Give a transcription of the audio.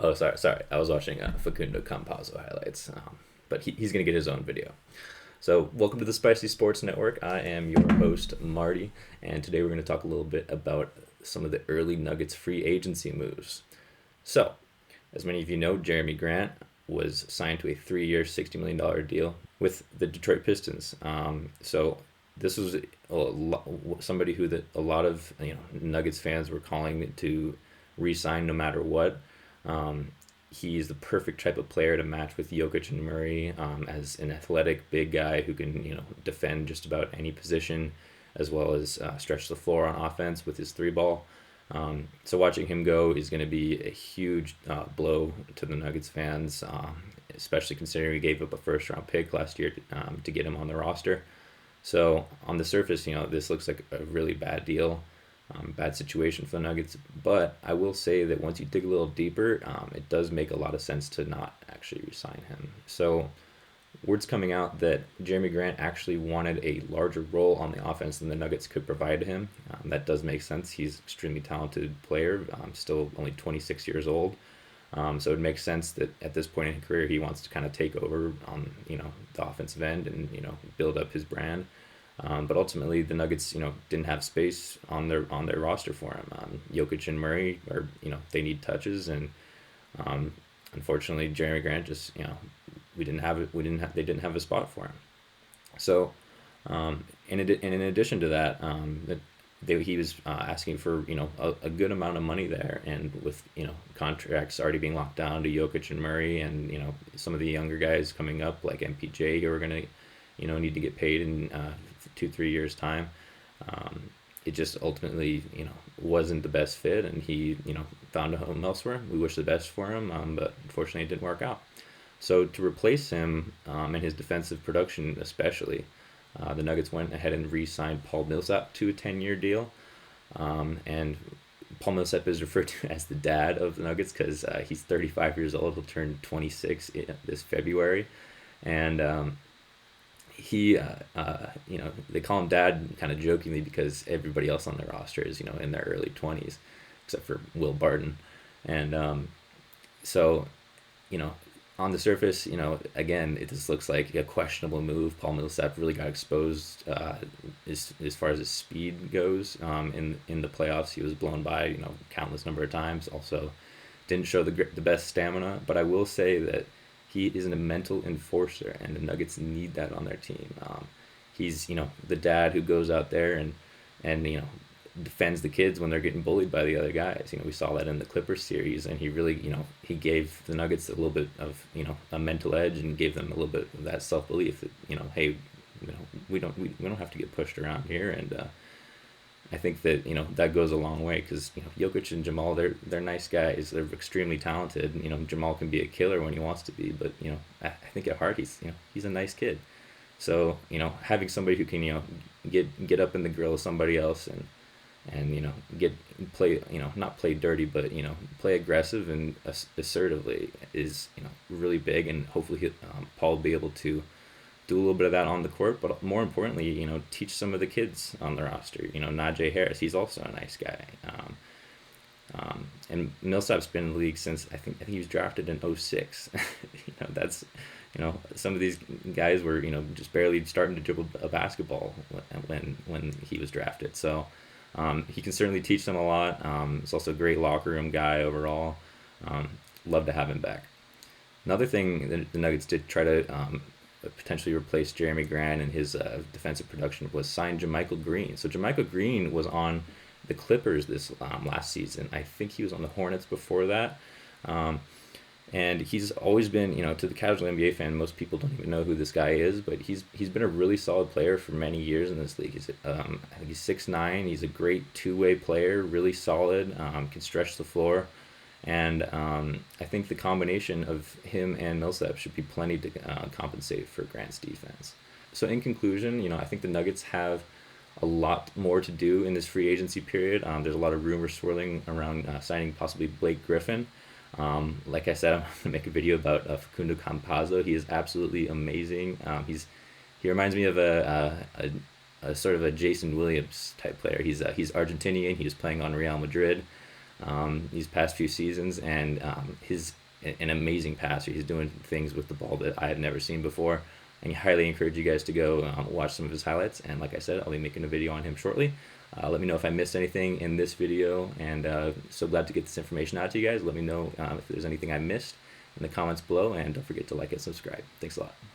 Oh, sorry. I was watching Facundo Campazzo highlights, but he's gonna get his own video. So, welcome to the Spicy Sports Network. I am your host, Marty, and today we're going to talk a little bit about some of the early Nuggets free agency moves. So, as many of you know, Jerami Grant was signed to a 3-year, $60 million deal with the Detroit Pistons. So, this was somebody who a lot of Nuggets fans were calling to re-sign no matter what. He's the perfect type of player to match with Jokic and Murray, as an athletic big guy who can defend just about any position, as well as stretch the floor on offense with his three ball. So watching him go is going to be a huge blow to the Nuggets fans, especially considering we gave up a first round pick last year to get him on the roster. So on the surface, this looks like a really bad deal. Bad situation for the Nuggets, but I will say that once you dig a little deeper, it does make a lot of sense to not actually re-sign him. So, word's coming out that Jerami Grant actually wanted a larger role on the offense than the Nuggets could provide him. That does make sense. He's an extremely talented player, still only 26 years old. So it makes sense that at this point in his career, he wants to kind of take over on the offensive end and build up his brand. But ultimately, the Nuggets, didn't have space on their roster for him. Jokic and Murray are, they need touches, and unfortunately, Jerami Grant just, we didn't have it. They didn't have a spot for him. So, in addition to that, he was asking for a good amount of money there, and with contracts already being locked down to Jokic and Murray, and some of the younger guys coming up like MPJ who are gonna need to get paid in 2-3 years time. It just ultimately wasn't the best fit, and he found a home elsewhere. We wish the best for him, but unfortunately it didn't work out. So to replace him and his defensive production especially, the Nuggets went ahead and re-signed Paul Milsap to a 10-year deal, and Paul Milsap is referred to as the dad of the Nuggets because he's 35 years old. He'll turn 26 this February, and he, they call him dad kind of jokingly because everybody else on the roster is, in their early 20s, except for Will Barton. And so, on the surface, again, it just looks like a questionable move. Paul Millsap really got exposed as far as his speed goes. In the playoffs, he was blown by, countless number of times. Also, didn't show the best stamina. But I will say that he is a mental enforcer, and the Nuggets need that on their team. He's, the dad who goes out there and defends the kids when they're getting bullied by the other guys. We saw that in the Clippers series, and he really, he gave the Nuggets a little bit of, a mental edge, and gave them a little bit of that self-belief that, hey, we don't have to get pushed around here. And I think that that goes a long way because Jokic and Jamal, they're nice guys. They're extremely talented. Jamal can be a killer when he wants to be, but I think at heart he's a nice kid. So having somebody who can get up in the grill of somebody else and play not play dirty, but play aggressive and assertively is really big, and hopefully Paul will be able to do a little bit of that on the court, but more importantly, teach some of the kids on the roster. Najee Harris, he's also a nice guy. And Millsap's been in the league since I think he was drafted in 2006. That's some of these guys were just barely starting to dribble a basketball when he was drafted. So he can certainly teach them a lot. He's also a great locker room guy overall. Love to have him back. Another thing that the Nuggets did try to potentially replace Jerami Grant and his defensive production was sign Jamychal Green. So Jamychal Green was on the Clippers this last season. I think he was on the Hornets before that. And he's always been, to the casual NBA fan, most people don't even know who this guy is, but he's been a really solid player for many years in this league. I think he's 6'9". He's a great two-way player, really solid, can stretch the floor. And I think the combination of him and Milsap should be plenty to compensate for Grant's defense. So in conclusion, I think the Nuggets have a lot more to do in this free agency period. There's a lot of rumors swirling around signing possibly Blake Griffin. Like I said, I'm going to make a video about Facundo Campazzo. He is absolutely amazing. He reminds me of a sort of a Jason Williams type player. He's Argentinian. He was playing on Real Madrid. these past few seasons, and he's an amazing passer. He's doing things with the ball that I had never seen before. I highly encourage you guys to go watch some of his highlights. And like I said, I'll be making a video on him shortly. Let me know if I missed anything in this video, and so glad to get this information out to you guys. Let me know if there's anything I missed in the comments below, and don't forget to like and subscribe. Thanks a lot.